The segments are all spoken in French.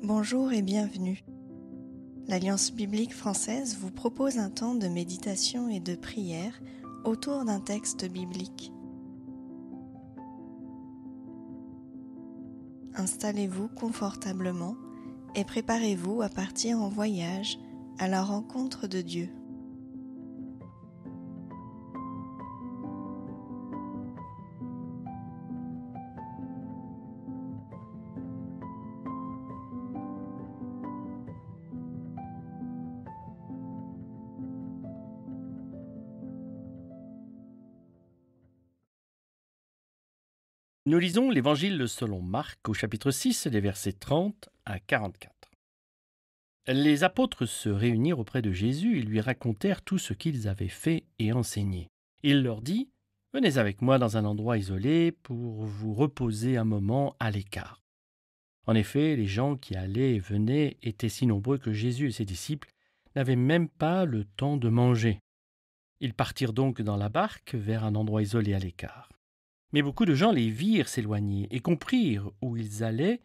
Bonjour et bienvenue. L'Alliance biblique française vous propose un temps de méditation et de prière autour d'un texte biblique. Installez-vous confortablement et préparez-vous à partir en voyage à la rencontre de Dieu. Nous lisons l'Évangile selon Marc au chapitre 6, les versets 30 à 44. Les apôtres se réunirent auprès de Jésus et lui racontèrent tout ce qu'ils avaient fait et enseigné. Il leur dit « Venez avec moi dans un endroit isolé pour vous reposer un moment à l'écart. » En effet, les gens qui allaient et venaient étaient si nombreux que Jésus et ses disciples n'avaient même pas le temps de manger. Ils partirent donc dans la barque vers un endroit isolé à l'écart. Mais beaucoup de gens les virent s'éloigner et comprirent où ils allaient.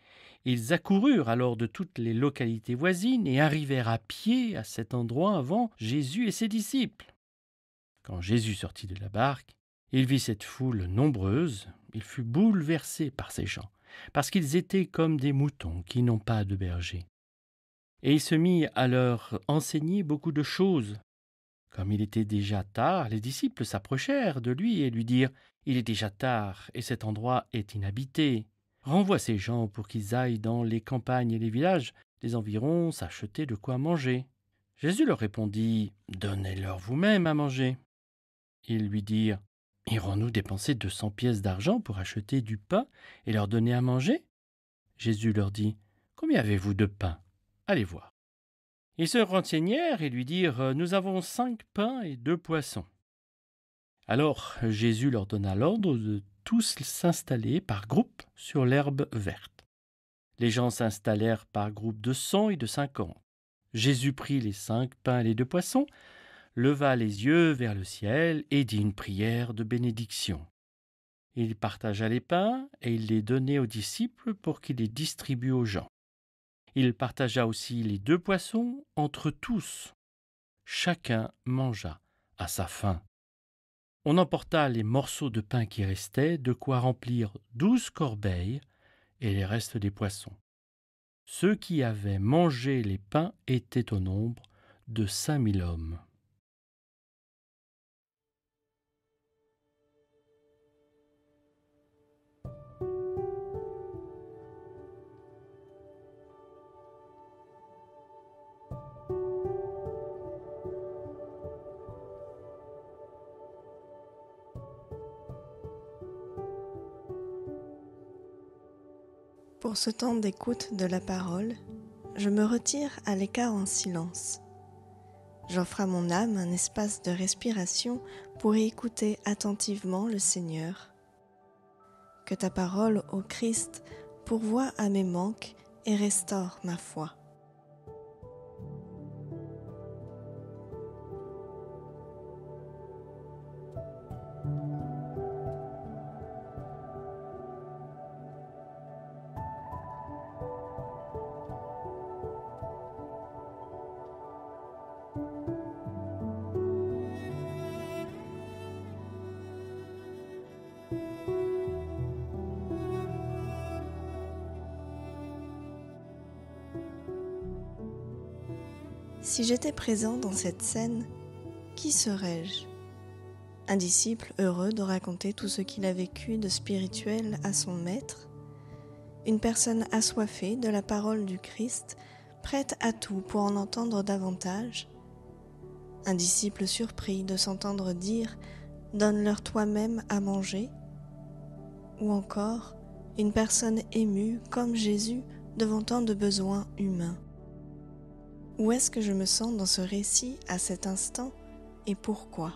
Ils accoururent alors de toutes les localités voisines et arrivèrent à pied à cet endroit avant Jésus et ses disciples. Quand Jésus sortit de la barque, il vit cette foule nombreuse. Il fut bouleversé par ces gens, parce qu'ils étaient comme des moutons qui n'ont pas de berger. Et il se mit à leur enseigner beaucoup de choses. Comme il était déjà tard, les disciples s'approchèrent de lui et lui dirent « Il est déjà tard et cet endroit est inhabité. Renvoie ces gens pour qu'ils aillent dans les campagnes et les villages des environs s'acheter de quoi manger. » Jésus leur répondit « Donnez-leur vous-même à manger. » Ils lui dirent « Irons-nous dépenser 200 pièces d'argent pour acheter du pain et leur donner à manger ?» Jésus leur dit « Combien avez-vous de pain ? Allez voir. » Ils se renseignèrent et lui dirent « Nous avons 5 pains et 2 poissons. » Alors Jésus leur donna l'ordre de tous s'installer par groupe sur l'herbe verte. Les gens s'installèrent par groupe de 100 et de 50. Jésus prit les 5 pains et les 2 poissons, leva les yeux vers le ciel et dit une prière de bénédiction. Il partagea les pains et il les donnait aux disciples pour qu'ils les distribuent aux gens. Il partagea aussi les 2 poissons entre tous. Chacun mangea à sa faim. On emporta les morceaux de pain qui restaient, de quoi remplir 12 corbeilles et les restes des poissons. Ceux qui avaient mangé les pains étaient au nombre de 5000 hommes. Pour ce temps d'écoute de la parole, je me retire à l'écart en silence. J'offre à mon âme un espace de respiration pour y écouter attentivement le Seigneur. Que ta parole, ô Christ, pourvoie à mes manques et restaure ma foi. Si j'étais présent dans cette scène, qui serais-je ? Un disciple heureux de raconter tout ce qu'il a vécu de spirituel à son maître ? Une personne assoiffée de la parole du Christ, prête à tout pour en entendre davantage ? Un disciple surpris de s'entendre dire « Donne-leur toi-même à manger » ? Ou encore, une personne émue comme Jésus devant tant de besoins humains ? Où est-ce que je me sens dans ce récit à cet instant et pourquoi ?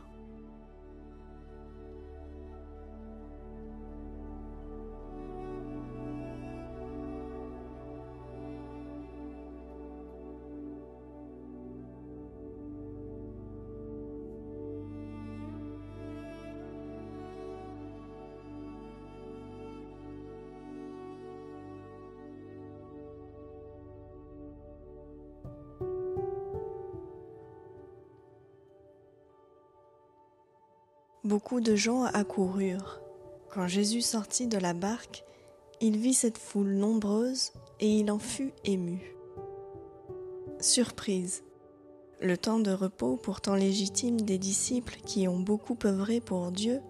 Beaucoup de gens accoururent. Quand Jésus sortit de la barque, il vit cette foule nombreuse et il en fut ému. Surprise. Le temps de repos pourtant légitime des disciples qui ont beaucoup œuvré pour Dieu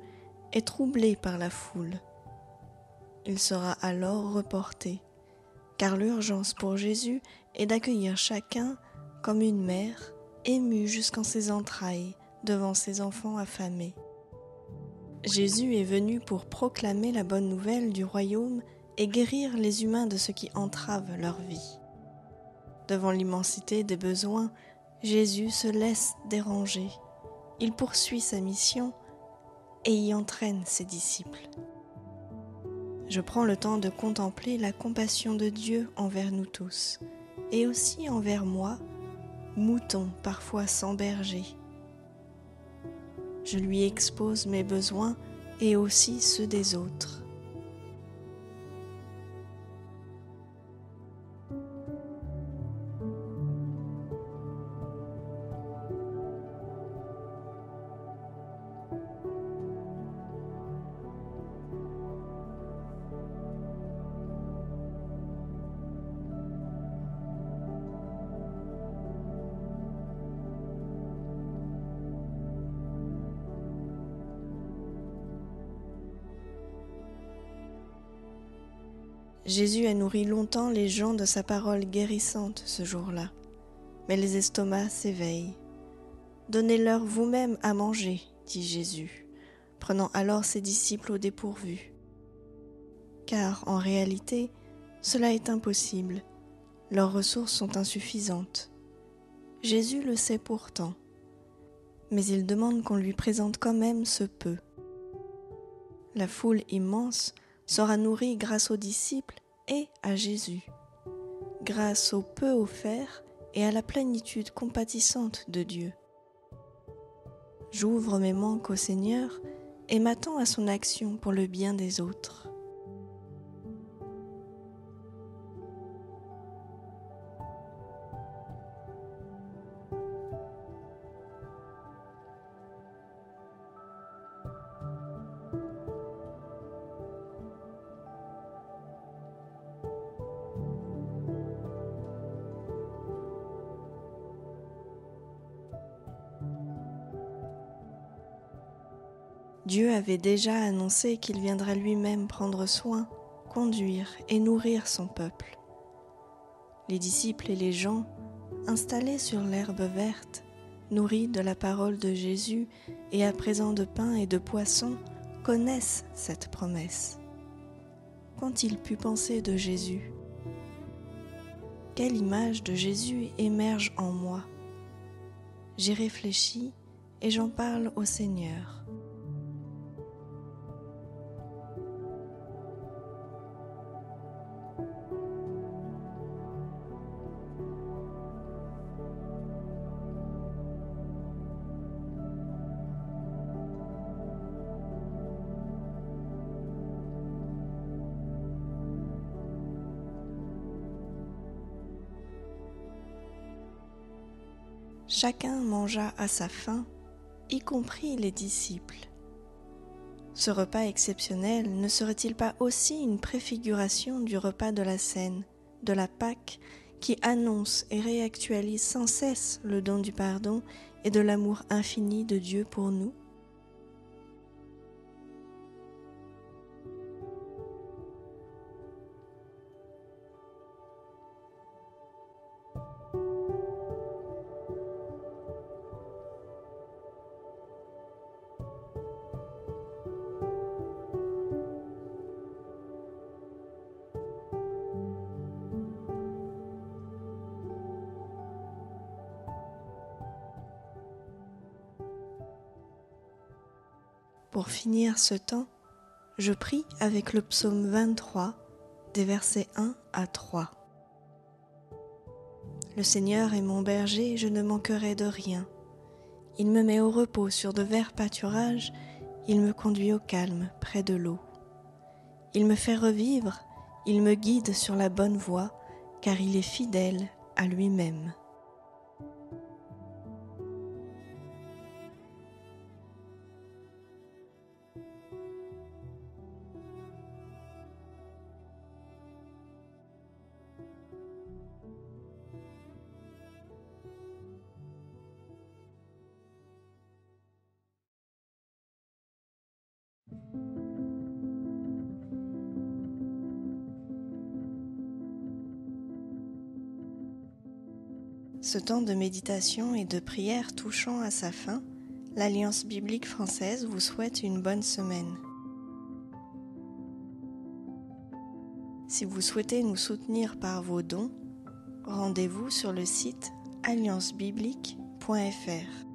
est troublé par la foule. Il sera alors reporté, car l'urgence pour Jésus est d'accueillir chacun comme une mère émue jusqu'en ses entrailles devant ses enfants affamés. Jésus est venu pour proclamer la bonne nouvelle du royaume et guérir les humains de ce qui entrave leur vie. Devant l'immensité des besoins, Jésus se laisse déranger. Il poursuit sa mission et y entraîne ses disciples. Je prends le temps de contempler la compassion de Dieu envers nous tous, et aussi envers moi, mouton parfois sans berger. Je lui expose mes besoins et aussi ceux des autres. Jésus a nourri longtemps les gens de sa parole guérissante ce jour-là, mais les estomacs s'éveillent. « Donnez-leur vous-même à manger, dit Jésus, prenant alors ses disciples au dépourvu. Car en réalité, cela est impossible, leurs ressources sont insuffisantes. Jésus le sait pourtant, mais il demande qu'on lui présente quand même ce peu. La foule immense sera nourrie grâce aux disciples et à Jésus, grâce au peu offert et à la plénitude compatissante de Dieu. J'ouvre mes manques au Seigneur et m'attends à son action pour le bien des autres. Dieu avait déjà annoncé qu'il viendrait lui-même prendre soin, conduire et nourrir son peuple. Les disciples et les gens, installés sur l'herbe verte, nourris de la parole de Jésus et à présent de pain et de poisson, connaissent cette promesse. Qu'ont-ils pu penser de Jésus ? Quelle image de Jésus émerge en moi ? J'y réfléchis et j'en parle au Seigneur. Chacun mangea à sa faim, y compris les disciples. Ce repas exceptionnel ne serait-il pas aussi une préfiguration du repas de la Cène, de la Pâque, qui annonce et réactualise sans cesse le don du pardon et de l'amour infini de Dieu pour nous ? Pour finir ce temps, je prie avec le psaume 23, des versets 1 à 3. Le Seigneur est mon berger, je ne manquerai de rien. Il me met au repos sur de verts pâturages, il me conduit au calme près de l'eau. Il me fait revivre, il me guide sur la bonne voie, car il est fidèle à lui-même. Ce temps de méditation et de prière touchant à sa fin, l'Alliance biblique française vous souhaite une bonne semaine. Si vous souhaitez nous soutenir par vos dons, rendez-vous sur le site alliancebiblique.fr.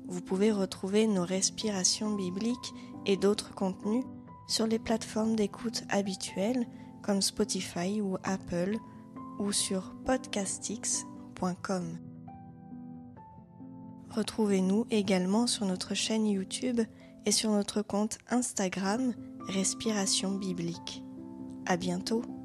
Vous pouvez retrouver nos respirations bibliques et d'autres contenus sur les plateformes d'écoute habituelles comme Spotify ou Apple ou sur podcastix.com. Retrouvez-nous également sur notre chaîne YouTube et sur notre compte Instagram Respiration Biblique. À bientôt!